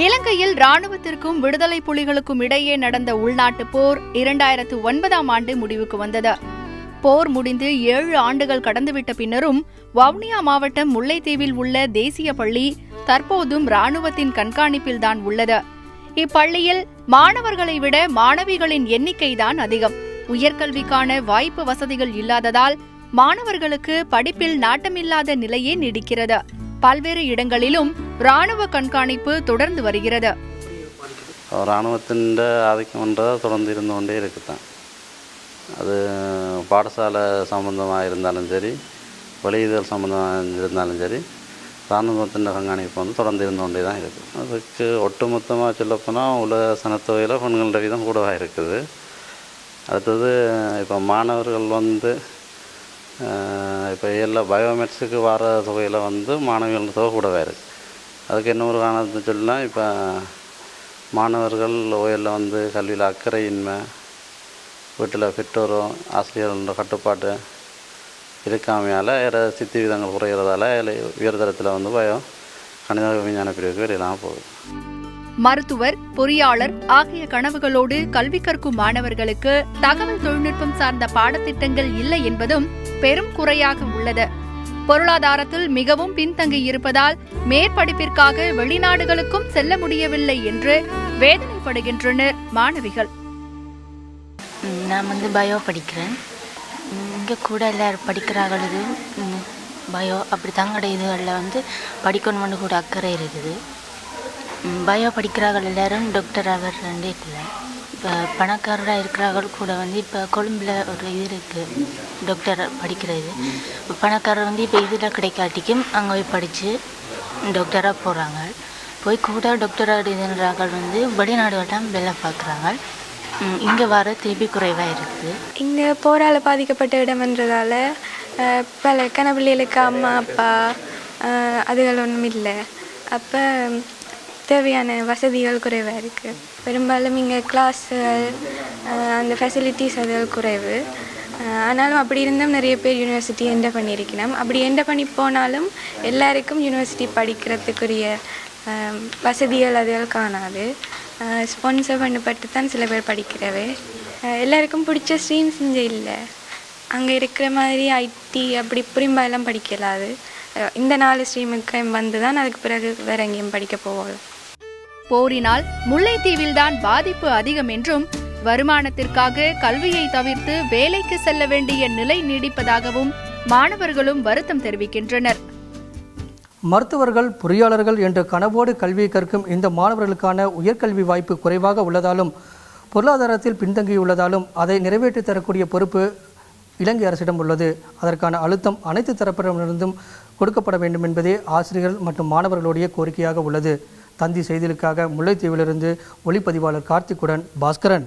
இலங்கையில் ராணுவத்திற்கும் விடுதலை புலிகளுக்கும் இடையே நடந்த உள்நாட்டு போர் 2009ஆம் ஆண்டு முடிவுக்கு வந்தது. போர் முடிந்து 7 ஆண்டுகள் கடந்துவிட்ட பின்னரும் வவுனியா மாவட்டம் முல்லைத்தீவில் உள்ள தேசிய பள்ளி தற்போதும் ராணுவத்தின் கண்காணிப்பில்தான் உள்ளது. இப்பள்ளியில் மாணவர்களை விட மாணவிகளின் எண்ணிக்கைதான் அதிகம். உயர்கல்விக்கான வாய்ப்பு வசதிகள் இல்லாததால் மாணவர்களுக்கு படிப்பில் நாட்டமில்லாத நிலையே நீடிக்கிறது. பல்வேறு இடங்களிலும் ராணுவ கண்காணிப்பு தொடர்ந்து வருகிறது. ராணுவத்தின் ஆதிக்கம் தொடர்ந்து இருந்து கொண்டே இருக்குதான். அது பாடசாலை சம்பந்தமாக இருந்தாலும் சரி, வெளியிதழ் சம்பந்தமாக இருந்தாலும் சரி, இராணுவத்தின் கண்காணிப்பு தொடர்ந்து இருந்து கொண்டே தான் இருக்குது. அதுக்கு ஒட்டுமொத்தமாக சொல்லப்போனால் உலக சனத்தொகையில் பெண்களோட விதம் கூடவாக இருக்குது. அடுத்தது இப்போ மாணவர்கள் இப்போ எல்லா பயோமெட்ஸுக்கு வர தொகையில் மாணவிகள் தொகை கூடவே இருக்குது. அதுக்கு என்ன ஒரு காரணத்தை சொல்லலாம், இப்போ மாணவர்கள் ஓயலில் கல்வியில் அக்கறையின்மை, வீட்டில் பெற்றோரும் ஆசிரியர்களோட கட்டுப்பாடு இருக்காமையால் சித்தி விதங்கள் குறைகிறதால உயர்தரத்தில் பயோ கணித விஞ்ஞான பிரிவுக்கு வெளியெல்லாம் போகுது. மருத்துவர், பொறியாளர் ஆகிய கனவுகளோடு கல்வி கற்கும் மாணவர்களுக்கு தகவல் தொழில்நுட்பம் சார்ந்த பாடத்திட்டங்கள் இல்லை என்பதும் பெரும் குறையாக உள்ளது. பொருளாதாரத்தில் மிகவும் பின்தங்கியிருப்பதால் மேற்படிப்பிற்காக வெளிநாடுகளுக்கும் செல்ல முடியவில்லை என்று வேதனைப்படுகின்றனர் மாணவிகள். நான் பயோ படிக்கிறேன். இங்கே கூட எல்லாரும் படிக்கிறாங்களுக்கு பயோ அப்படி தங்கட இதுகளில் படிக்கணும்னு கூட அக்கறை இருக்குது. பயோ படிக்கிறார்கள் எல்லாரும் டாக்டர் ஆகிறே இல்லை. இப்போ பணக்காரராக இருக்கிறார்கள் கூட இப்போ கொழும்பில் ஒரு இது இருக்குது டாக்டர் படிக்கிறது. இப்போ பணக்காரர் இப்போ இதில் கிடைக்காட்டிக்கும் அங்கே போய் படித்து டாக்டராக போகிறாங்க. போய் கூட டாக்டராக இதுன்றார்கள் வெளிநாடுகள்லாம் வேலை பார்க்குறாங்க. இங்கே வர திருப்பி குறைவாக இருக்குது. இங்கே போரால் பாதிக்கப்பட்ட இடம்ன்றதால பல கனபிள்ளைகளுக்கு அம்மா அப்பா அதுகள் ஒன்றும் இல்லை. அப்போ தேவையான வசதிகள் குறைவாக இருக்குது. பெரும்பாலும் இங்கே கிளாஸுகள் அந்த ஃபெசிலிட்டிஸ் அதுகள் குறைவு. ஆனாலும் அப்படி இருந்தும் நிறைய பேர் யூனிவர்சிட்டி என்டர் பண்ணியிருக்கணும். அப்படி என்டர் பண்ணி போனாலும் எல்லாருக்கும் யூனிவர்சிட்டி படிக்கிறதுக்குரிய வசதிகள் அதுகள் காணாது. ஸ்பான்சர் பண்ணப்பட்டு தான் சில பேர் படிக்கிறவே. எல்லாருக்கும் பிடிச்ச ஸ்ட்ரீம்ஸ் இங்கே இல்லை. அங்கே இருக்கிற மாதிரி ஐடி அப்படி புரிம்பாலாம் படிக்கலாது. இந்த 4 ஸ்ட்ரீமுக்கு தான் அதுக்கு பிறகு வேற எங்கேயும் படிக்க போகலாம். போரினால் முல்லைத்தீவில்தான் பாதிப்பு அதிகம் என்றும், வருமானத்திற்காக கல்வியை தவிர்த்து வேலைக்கு செல்ல வேண்டிய நிலை நீடிப்பதாகவும் மாணவர்களும் வருத்தம் தெரிவிக்கின்றனர். மருத்துவர்கள், பொறியாளர்கள் என்ற கனவோடு கல்வியை கற்கும் இந்த மாணவர்களுக்கான உயர்கல்வி வாய்ப்பு குறைவாக உள்ளதாலும், பொருளாதாரத்தில் பின்தங்கியுள்ளதாலும் அதை நிறைவேற்றி தரக்கூடிய பொறுப்பு இலங்கை அரசிடம் உள்ளது. அதற்கான அழுத்தம் அனைத்து தரப்பினரிடமிருந்தும் கொடுக்கப்பட வேண்டும் என்பதே ஆசிரியர்கள் மற்றும் மாணவர்களுடைய கோரிக்கையாக உள்ளது. தந்தி செய்திகளுக்காக முல்லைத்தீவிலிருந்து ஒளிப்பதிவாளர் கார்த்திக்குடன் பாஸ்கரன்.